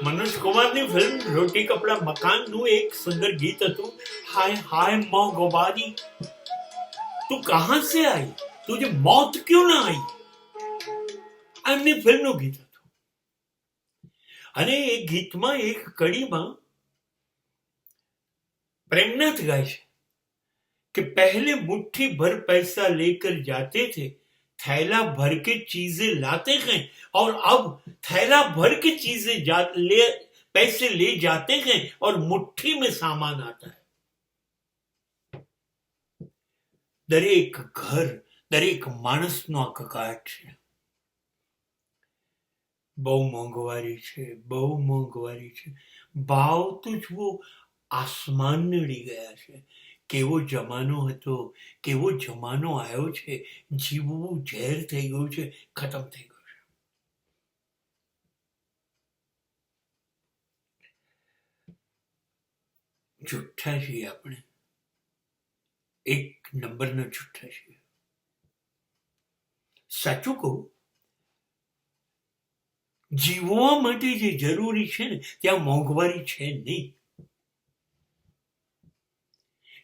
મનોજ કુમારની ફિલ્મ રોટી કપડા મકાન નું એક સુંદર ગીત હતું, હાય હાય મોંઘવારી તું કહાં સે આઈ, તુજે મौत ક્યું ના આઈ. આ એમની ફિલ્મનું ગીત હતું. અને એ ગીતમાં એક કડીમાં પ્રેમનાથ ગાય છે कि पहले मुट्ठी भर पैसा लेकर जाते थे, थैला भर के चीजें लाते हैं, और अब थैला भर के पैसे ले जाते हैं और मुट्ठी में सामान आता है. દરેક ઘર, દરેક માણસનો આ કકાટ છે. બહુ મોંઘવારી છે, બહુ મોંઘવારી છે. ભાવ તો જુઓ, આસમાન નડી ગયા છે. કેવો જમાનો હતો, કેવો જમાનો આવ્યો છે. જીવવું ઝેર થઈ ગયું છે, ખતમ થઈ ગયું છે. જુઠ્ઠા છીએ આપણે, એક નંબરના જુઠ્ઠા છીએ. સાચું કહું, જીવવા માટે જે જરૂરી છે ને ત્યાં મોંઘવારી છે નહીં.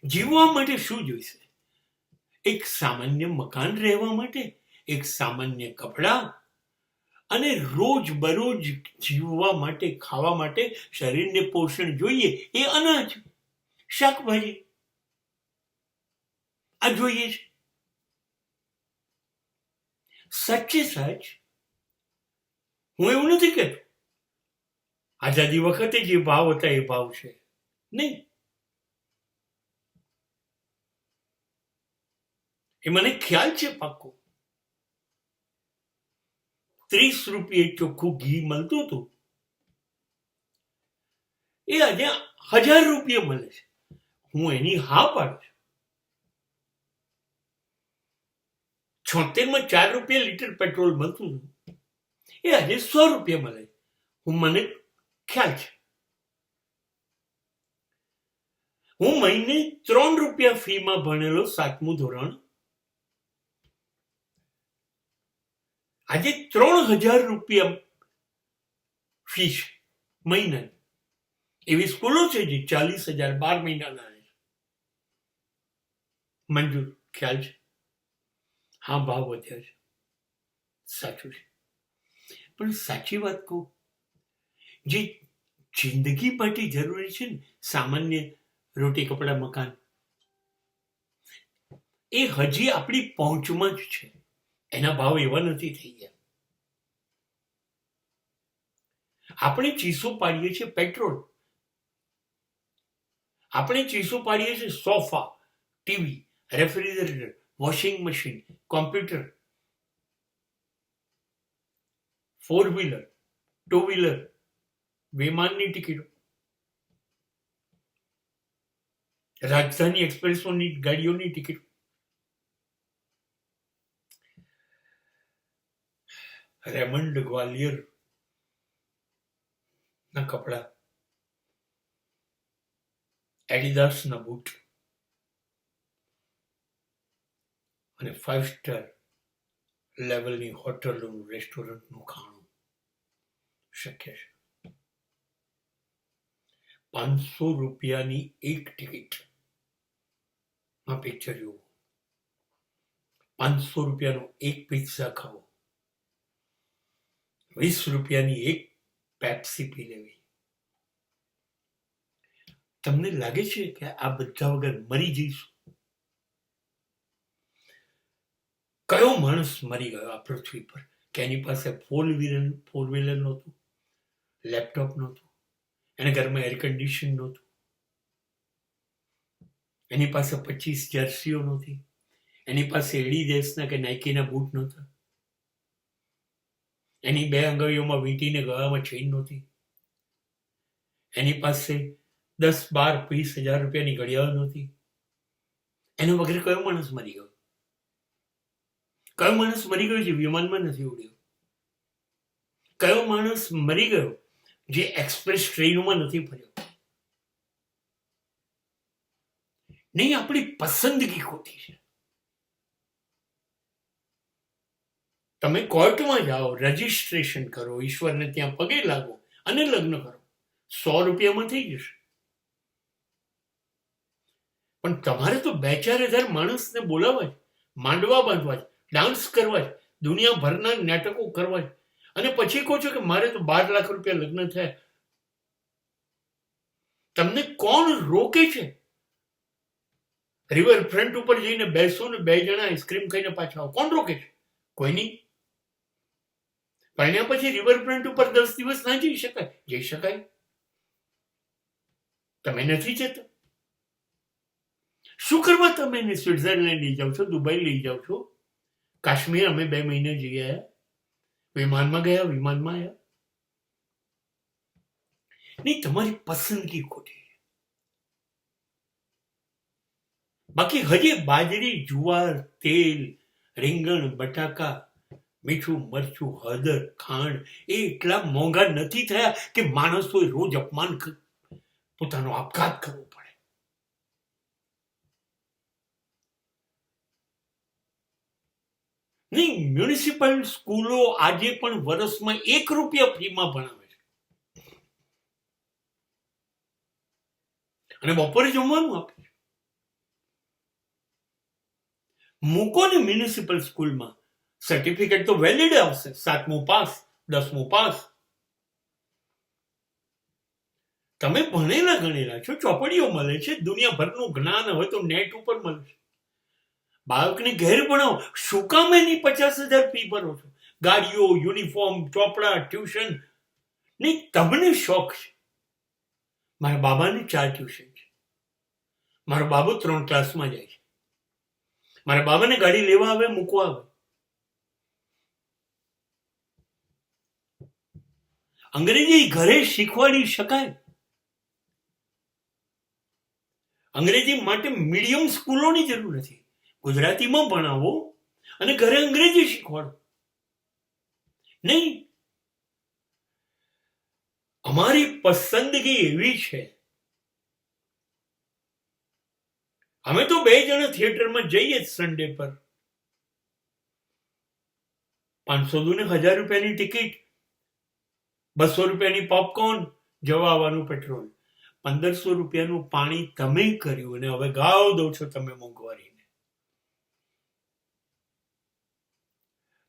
જીવવા માટે શું જોઈશે? એક સામાન્ય મકાન રહેવા માટે, એક સામાન્ય કપડા, અને રોજ બરોજ જીવવા માટે, ખાવા માટે શરીરને પોષણ જોઈએ. એ અનાજ, શાકભાજી, આ જોઈએ છે. સાચે સાચ હું એવું નથી કહેતો આઝાદી વખતે જે ભાવ હતા એ ભાવ છે નહીં. એ મને ખ્યાલ છે પાક્કો. 30 રૂપિયે ચોખ્ખું ઘી મળતું હતું, એ આજે 1000 રૂપિયે મળે છે. હું એની હા પાડું છું. 76 માં 4 રૂપિયા લીટર પેટ્રોલ મળતું હતું, એ આજે 100 રૂપિયા મળે. મને ખ્યાલ છે. હું મહિને 3 રૂપિયા ફીમાં ભણેલો, 7મું ધોરણ. આજે 3000 રૂપિયા ફી છે મહિનાની. એવી સ્કૂલો છે જે 40,000 12 મહિનાના છે. મંજૂર, ખ્યાલ છે. હા, ભાવ વધ્યા છે, સાચું છે. પણ સાચી વાત કહું, જે જિંદગી માટે જરૂરી છે ને, સામાન્ય રોટી કપડા મકાન, એ હજી આપણી પહોંચમાં જ છે. એના ભાવ એવા નથી થઈ ગયા. આપણે ચીસો પાડીએ છીએ પેટ્રોલ, આપણે ચીસો પાડીએ છીએ sofa, TV, refrigerator, washing machine, computer, 4 wheeler, 2 wheeler, વિમાનની ટિકિટો, રાજધાની એક્સપ્રેસોની ગાડીઓની ટિકિટો. રેમન્ડ ગ્વાલિયર ના કપડા, એડિદાસ ના બૂટ, અને 5 સ્ટાર લેવલની હોટલોનું, રેસ્ટોરન્ટનું ખાણું શક્ય છે. 500 રૂપિયાની એક ટિકિટ માં પિક્ચર જોવું, 500 રૂપિયાનો એક પિઝા ખાવો, 20 રૂપિયાની એક પેપ્સી પી લેવી. તમને લાગે છે કે આ બધા વગર મરી જઈશું? કયો માણસ મરી ગયો આ પૃથ્વી પર કે એની પાસે 4 વ્હીલર નહોતું, લેપટોપ નહોતું, એના ઘરમાં એર કન્ડિશન નહોતું, એની પાસે 25 જર્સીઓ નહોતી, એની પાસે એડિડાસના કે નાઇકીના બૂટ નહોતા, એની 2 અંગળીઓમાં વીંટીને ગળામાં ચેઇન નહોતી, એની પાસે 10, 12, 20 હજાર રૂપિયાની ઘડિયાળ નહોતી. એના વગર કયો માણસ મરી ગયો? કયો માણસ મરી ગયો જે વિમાનમાં નથી ઉડ્યો? કયો માણસ મરી ગયો જે એક્સપ્રેસ ટ્રેનોમાં નથી ફર્યો? નહીં, આપણી પસંદગી ખોટી છે. તમે કોર્ટમાં જાઓ, રજીસ્ટ્રેશન કરો, ઈશ્વરને ત્યાં પગે લાગો, અને લગ્ન કરો. 100 રૂપિયામાં થઈ જશે. પણ તમારે તો 2-4 હજાર માણસને બોલાવવા છે, માંડવા બાંધવા છે, ડાન્સ કરવા છે, દુનિયાભરના નાટકો કરવા છે, અને પછી કહો છો કે મારે તો 12 લાખ રૂપિયા લગ્ન થયા. તમને કોણ રોકે છે? રિવરફ્રન્ટ ઉપર જઈને બેસો ને 2 જણા આઈસ્ક્રીમ ખાઈને પાછા આવો. કોણ રોકે છે? કોઈ નહીં. પરણ્યા પછી રિવરફ્રન્ટ ઉપર 10 દિવસ ના જઈ શકાય? જઈ શકાય. તમે નથી જતા. શું કરવા તમે એને સ્વિટ્ઝરલેન્ડ લઈ જાઓ છો, દુબઈ લઈ જાઓ છો? કાશ્મીર અમે 2 મહિને જઈ આવ્યા. વિમાનમાં ગયા, વિમાનમાં આવ્યા. નહીં, તમારી પસંદગી ખોટી. બાકી હજી બાજરી, જુવાર, તેલ, રીંગણ, બટાકા, મીઠું, મરચું, હળદર, ખાંડ એ એટલા મોંઘા નથી થયા કે માણસોએ રોજ પોતાનો આપઘાત કરવો પડે. નહીં, મ્યુનિસિપલ સ્કૂલો આજે પણ વર્ષમાં 1 રૂપિયા ફ્રીમાં ભણાવે છે, અને બપોરે જમવાનું આપે છે. મૂકો ને મ્યુનિસિપલ સ્કૂલમાં, સર્ટિફિકેટ તો વેલિડ આવશે. 7મું પાસ, 10મું પાસ. તમે ભણેલા ગણેલા છો, ચોપડીઓ મળે છે, દુનિયાભરનું જ્ઞાન હવે તો નેટ ઉપર મળે છે. બાળકને ઘેર ભણાવો. શું કામ એની 50,000 ફી ભરો છો? ગાડીઓ, યુનિફોર્મ, ચોપડા, ટ્યુશન. નહીં, તમને શોખ છે. મારા બાબાને 4 ટ્યુશન છે. મારો બાબો 3 ક્લાસમાં જાય છે. મારા બાબાને ગાડી લેવા આવે, મૂકવા આવે. અંગ્રેજી ઘરે શીખવાડી શકાય. અંગ્રેજી માટે મીડિયમ સ્કૂલોની જરૂર નથી. ગુજરાતીમાં ભણાવો અને ઘરે અંગ્રેજી શીખવાડો. નહીં, અમારી પસંદગી એવી છે. અમે તો 2 જણા થિયેટરમાં જઈએ સન્ડે પર. 500 ને 1000 રૂપિયાની ટિકિટ, 200 રૂપિયાની પોપકોર્ન, જવા આવવાનું પેટ્રોલ. 1500 રૂપિયાનું પાણી તમે કર્યું અને હવે ગાવ દો છો તમે મોંઘવારીને.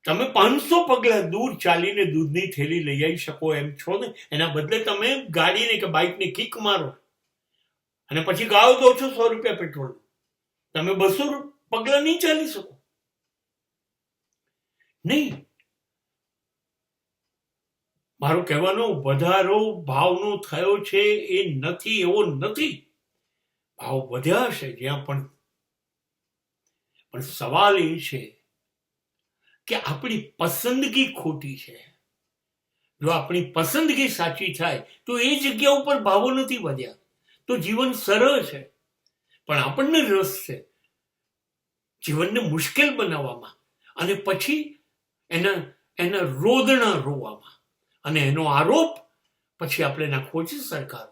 તમે 500 પગલા દૂર ચાલીને દૂધની થેલી લઈ આવી શકો એમ છો ને, એના બદલે તમે ગાડીને કે બાઇકને કિક મારો અને પછી ગાવ દો છો 100 રૂપિયા પેટ્રોલ. તમે 200 પગલા નહીં ચાલી શકો. નહીં, મારો કહેવાનો વધારો ભાવનો થયો છે એ નથી, એવો નથી. ભાવ વધ્યા હશે જ્યાં પણ સવાલ એ છે કે આપણી પસંદગી ખોટી છે. જો આપણી પસંદગી સાચી થાય તો એ જગ્યા ઉપર ભાવો નથી વધ્યા, તો જીવન સરળ છે. પણ આપણને રસ છે જીવનને મુશ્કેલ બનાવવામાં, અને પછી એના રોદણા રોવામાં, અને એનો આરોપ પછી આપણે નાખવો છે સરકાર.